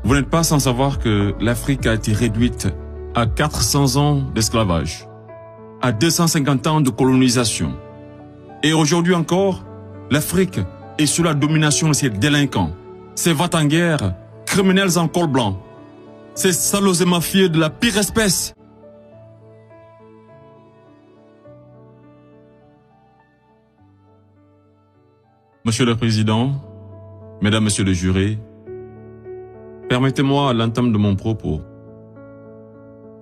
Vous n'êtes pas sans savoir que l'Afrique a été réduite à 400 ans d'esclavage, à 250 ans de colonisation. Et aujourd'hui encore, l'Afrique est sous la domination de ces délinquants, ces va-t-en-guerre, criminels en col blanc, ces salauds et mafieux de la pire espèce. Monsieur le Président, Mesdames, Messieurs les jurés, permettez-moi à l'entame de mon propos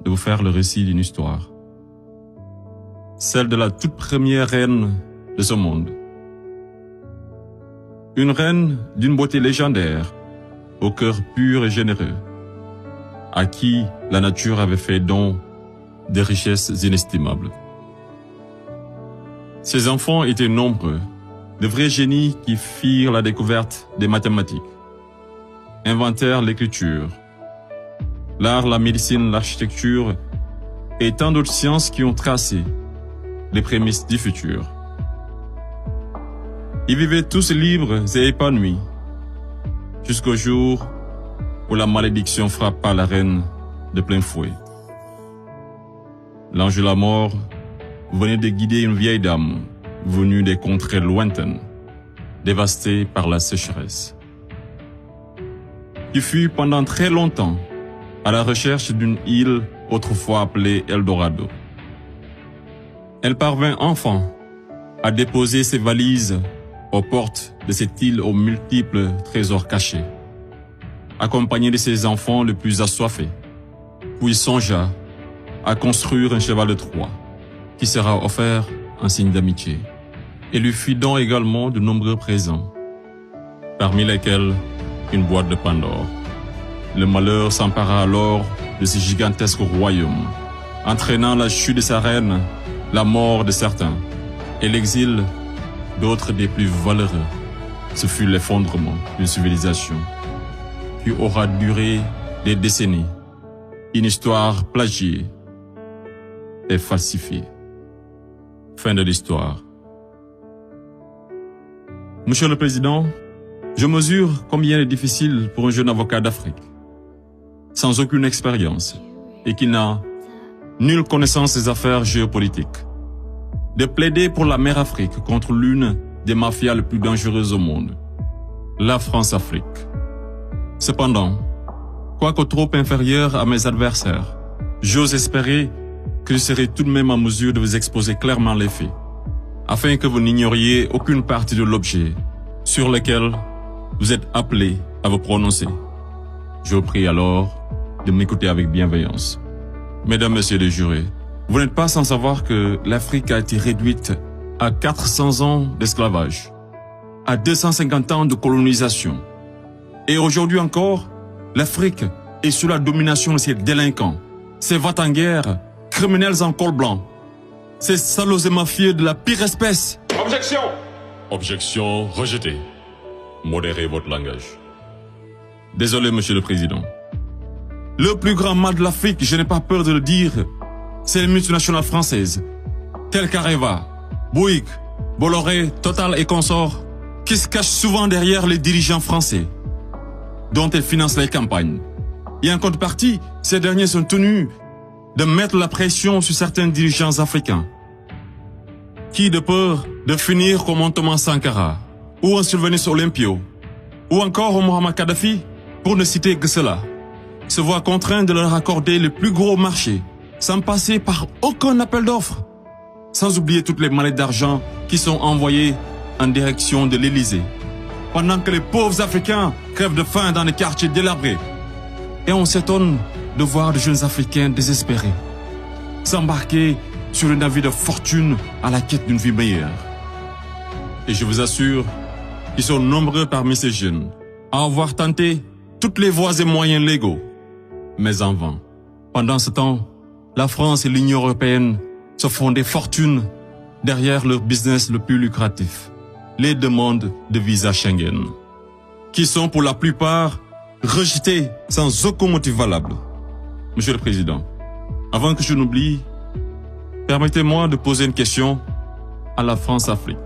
de vous faire le récit d'une histoire, celle de la toute première reine de ce monde. Une reine d'une beauté légendaire, au cœur pur et généreux, à qui la nature avait fait don de richesses inestimables. Ses enfants étaient nombreux, de vrais génies qui firent la découverte des mathématiques, inventèrent l'écriture, l'art, la médecine, l'architecture et tant d'autres sciences qui ont tracé les prémices du futur. Ils vivaient tous libres et épanouis, jusqu'au jour où la malédiction frappa la reine de plein fouet. L'ange de la mort venait de guider une vieille dame venue des contrées lointaines, dévastées par la sécheresse, qui fut pendant très longtemps à la recherche d'une île autrefois appelée Eldorado. Elle parvint enfin à déposer ses valises aux portes de cette île aux multiples trésors cachés, accompagnée de ses enfants les plus assoiffés, puis songea à construire un cheval de Troie qui sera offert en signe d'amitié, et lui fit don également de nombreux présents, parmi lesquels une boîte de Pandore. Le malheur s'empara alors de ce gigantesque royaume, entraînant la chute de sa reine, la mort de certains, et l'exil d'autres des plus valeureux. Ce fut l'effondrement d'une civilisation qui aura duré des décennies, une histoire plagiée et falsifiée. Fin de l'histoire. Monsieur le Président, je mesure combien il est difficile pour un jeune avocat d'Afrique, sans aucune expérience et qui n'a nulle connaissance des affaires géopolitiques, de plaider pour la mère Afrique contre l'une des mafias les plus dangereuses au monde, la France-Afrique. Cependant, quoique trop inférieur à mes adversaires, j'ose espérer que je serai tout de même en mesure de vous exposer clairement les faits, afin que vous n'ignoriez aucune partie de l'objet sur lequel vous êtes appelés à vous prononcer. Je vous prie alors de m'écouter avec bienveillance. Mesdames, Messieurs les jurés, vous n'êtes pas sans savoir que l'Afrique a été réduite à 400 ans d'esclavage, à 250 ans de colonisation. Et aujourd'hui encore, l'Afrique est sous la domination de ces délinquants, ces va-t-en-guerre, criminels en col blanc, ces salauds et mafieux de la pire espèce. Objection! Objection rejetée. Modérez votre langage. Désolé, Monsieur le Président. Le plus grand mal de l'Afrique, je n'ai pas peur de le dire, c'est les multinationales françaises, telles qu'Areva, Bouygues, Bolloré, Total et consorts, qui se cachent souvent derrière les dirigeants français, dont elles financent les campagnes. Et en contrepartie, ces derniers sont tenus de mettre la pression sur certains dirigeants africains, qui, de peur de finir comme un Thomas Sankara, ou un Sylvanus Olympio, ou encore un Muammar Kadhafi, pour ne citer que cela, se voient contraints de leur accorder le plus gros marché, sans passer par aucun appel d'offres, sans oublier toutes les mallettes d'argent qui sont envoyées en direction de l'Élysée, pendant que les pauvres Africains crèvent de faim dans les quartiers délabrés. Et on s'étonne de voir de jeunes Africains désespérés s'embarquer sur le navire de fortune à la quête d'une vie meilleure. Et je vous assure qu'ils sont nombreux parmi ces jeunes à avoir tenté toutes les voies et moyens légaux, mais en vain. Pendant ce temps, la France et l'Union européenne se font des fortunes derrière leur business le plus lucratif, les demandes de visa Schengen, qui sont pour la plupart rejetées sans aucun motif valable. Monsieur le Président, avant que je n'oublie, permettez-moi de poser une question à la France-Afrique.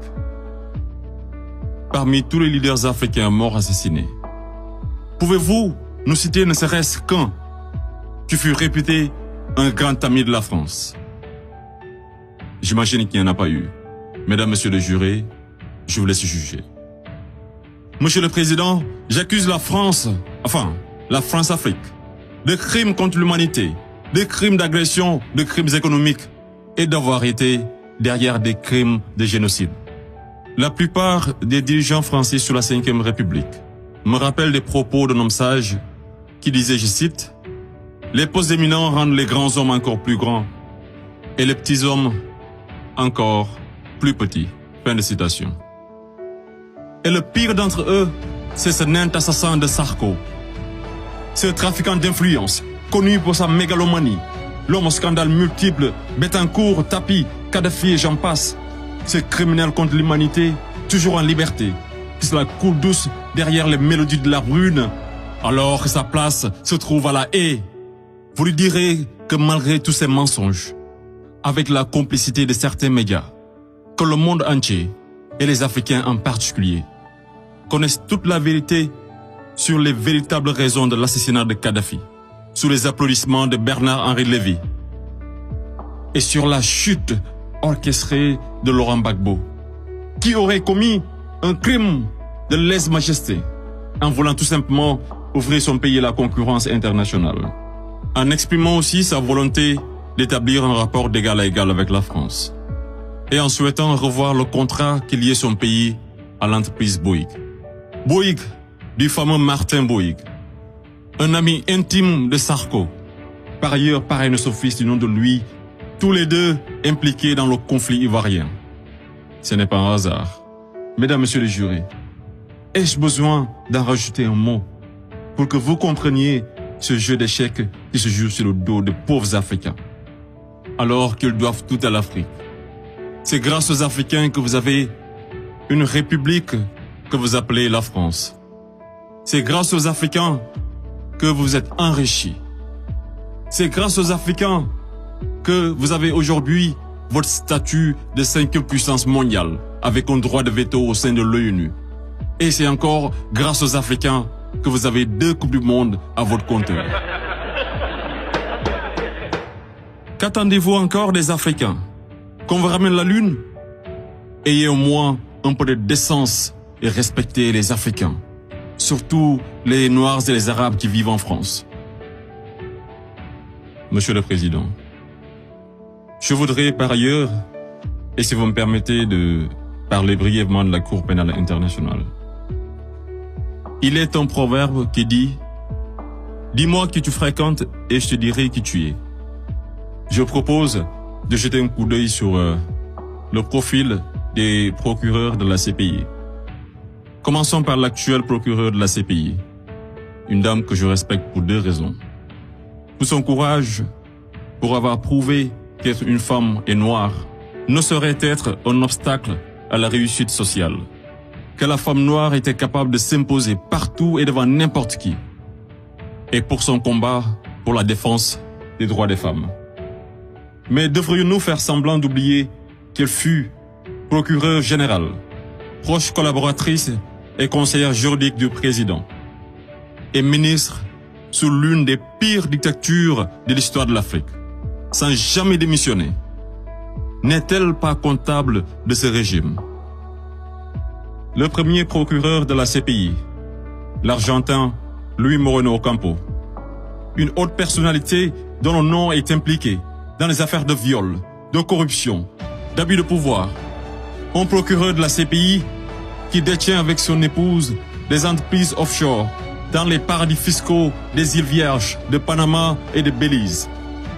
Parmi tous les leaders africains morts assassinés, pouvez-vous nous citer ne serait-ce qu'un qui fut réputé un grand ami de la France. J'imagine qu'il n'y en a pas eu. Mesdames, Messieurs les jurés, je vous laisse juger. Monsieur le Président, j'accuse la France-Afrique, de crimes contre l'humanité, de crimes d'agression, de crimes économiques et d'avoir été derrière des crimes de génocide. La plupart des dirigeants français sous la Ve République me rappellent des propos d'un homme sage qui disait, je cite, « Les postes éminents rendent les grands hommes encore plus grands et les petits hommes encore plus petits. » Fin de citation. Et le pire d'entre eux, c'est ce nain assassin de Sarko. Ce trafiquant d'influence, connu pour sa mégalomanie, l'homme au scandale multiple, Bettencourt, Tapi, Kadhafi et j'en passe. Ce criminel contre l'humanité, toujours en liberté, qui se la coule douce derrière les mélodies de la brune, alors que sa place se trouve à la haie. Vous lui direz que malgré tous ces mensonges, avec la complicité de certains médias, que le monde entier, et les Africains en particulier, connaissent toute la vérité sur les véritables raisons de l'assassinat de Kadhafi, sous les applaudissements de Bernard-Henri Lévy, et sur la chute orchestrée de Laurent Gbagbo, qui aurait commis un crime de lèse-majesté en voulant tout simplement ouvrir son pays à la concurrence internationale, en exprimant aussi sa volonté d'établir un rapport d'égal à égal avec la France, et en souhaitant revoir le contrat qui liait son pays à l'entreprise Bouygues. Bouygues, du fameux Martin Bouygues, un ami intime de Sarko, par ailleurs parrain de son fils du nom de lui, tous les deux impliqués dans le conflit ivoirien. Ce n'est pas un hasard. Mesdames, Messieurs les jurés, ai-je besoin d'en rajouter un mot pour que vous compreniez ce jeu d'échecs qui se joue sur le dos de pauvres Africains, alors qu'ils doivent tout à l'Afrique? C'est grâce aux Africains que vous avez une république que vous appelez la France. C'est grâce aux Africains que vous êtes enrichis. C'est grâce aux Africains que vous avez aujourd'hui votre statut de 5e puissance mondiale avec un droit de veto au sein de l'ONU. Et c'est encore grâce aux Africains que vous avez 2 Coupes du Monde à votre compteur. Qu'attendez-vous encore des Africains? Qu'on vous ramène la Lune? Ayez au moins un peu de décence et respectez les Africains, surtout les Noirs et les Arabes qui vivent en France. Monsieur le Président, je voudrais par ailleurs, et si vous me permettez de parler brièvement de la Cour pénale internationale. Il est un proverbe qui dit « Dis-moi qui tu fréquentes et je te dirai qui tu es ». Je propose de jeter un coup d'œil sur le profil des procureurs de la CPI. Commençons par l'actuel procureur de la CPI, une dame que je respecte pour 2 raisons. Pour son courage, pour avoir prouvé qu'être une femme et noire ne saurait être un obstacle à la réussite sociale, que la femme noire était capable de s'imposer partout et devant n'importe qui, et pour son combat pour la défense des droits des femmes. Mais devrions-nous faire semblant d'oublier qu'elle fut procureure générale, proche collaboratrice et conseillère juridique du président, et ministre sous l'une des pires dictatures de l'histoire de l'Afrique, sans jamais démissionner? N'est-elle pas comptable de ce régime? Le premier procureur de la CPI, l'Argentin Luis Moreno Ocampo, une haute personnalité dont le nom est impliqué dans les affaires de viol, de corruption, d'abus de pouvoir. Un procureur de la CPI qui détient avec son épouse des entreprises offshore dans les paradis fiscaux des îles Vierges, de Panama et de Belize.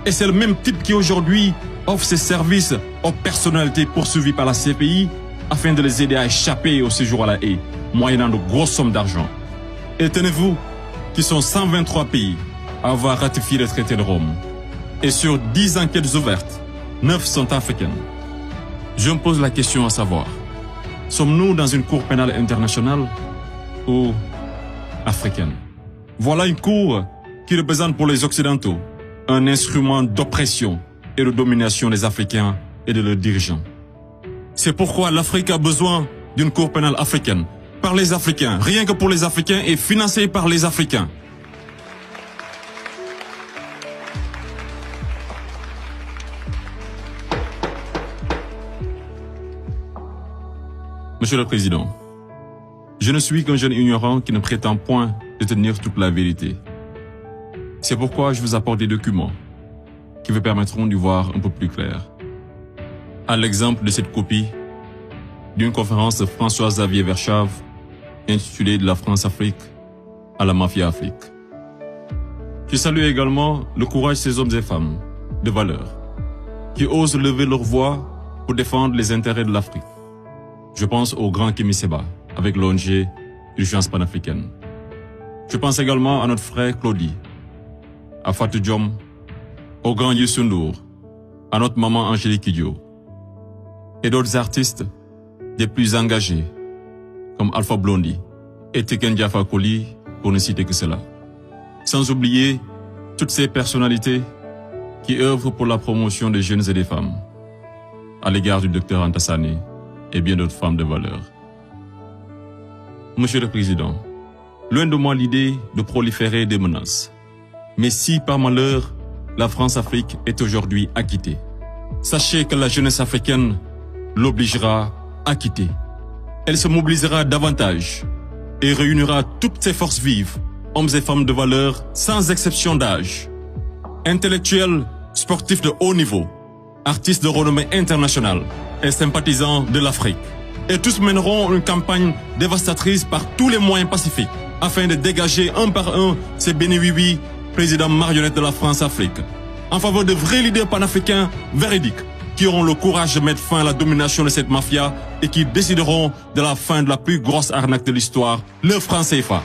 Et c'est le même type qui aujourd'hui offre ses services aux personnalités poursuivies par la CPI afin de les aider à échapper au séjour à la haie, moyennant de grosses sommes d'argent. Et tenez-vous qu'ils sont 123 pays à avoir ratifié le traité de Rome. Et sur 10 enquêtes ouvertes, 9 sont africaines. Je me pose la question à savoir, sommes-nous dans une cour pénale internationale ou africaine? Voilà une cour qui représente pour les Occidentaux un instrument d'oppression et de domination des Africains et de leurs dirigeants. C'est pourquoi l'Afrique a besoin d'une cour pénale africaine, par les Africains, rien que pour les Africains et financée par les Africains. Monsieur le Président, je ne suis qu'un jeune ignorant qui ne prétend point détenir toute la vérité. C'est pourquoi je vous apporte des documents qui vous permettront d'y voir un peu plus clair. À l'exemple de cette copie d'une conférence de François-Xavier Verschave intitulée « De la France-Afrique à la Mafia-Afrique ». Je salue également le courage de ces hommes et femmes de valeur qui osent lever leur voix pour défendre les intérêts de l'Afrique. Je pense au grand Kémy Séba avec l'ONG Urgence panafricaine. Je pense également à notre frère Claudie, à Fatou Diom, au grand Youssou N'Dour, à notre maman Angélique Kidjo et d'autres artistes des plus engagés comme Alpha Blondy et Tiken Jah Fakoly, pour ne citer que cela. Sans oublier toutes ces personnalités qui œuvrent pour la promotion des jeunes et des femmes, à l'égard du docteur Anta Sané et bien d'autres femmes de valeur. Monsieur le Président, loin de moi l'idée de proliférer des menaces. Mais si par malheur, la France-Afrique est aujourd'hui acquittée, sachez que la jeunesse africaine l'obligera à quitter. Elle se mobilisera davantage et réunira toutes ses forces vives, hommes et femmes de valeur, sans exception d'âge, intellectuels, sportifs de haut niveau, artistes de renommée internationale et sympathisants de l'Afrique. Et tous mèneront une campagne dévastatrice par tous les moyens pacifiques afin de dégager un par un ces bénéwiwi, présidents marionnettes de la France-Afrique, en faveur de vrais leaders panafricains véridiques qui auront le courage de mettre fin à la domination de cette mafia et qui décideront de la fin de la plus grosse arnaque de l'histoire, le franc CFA.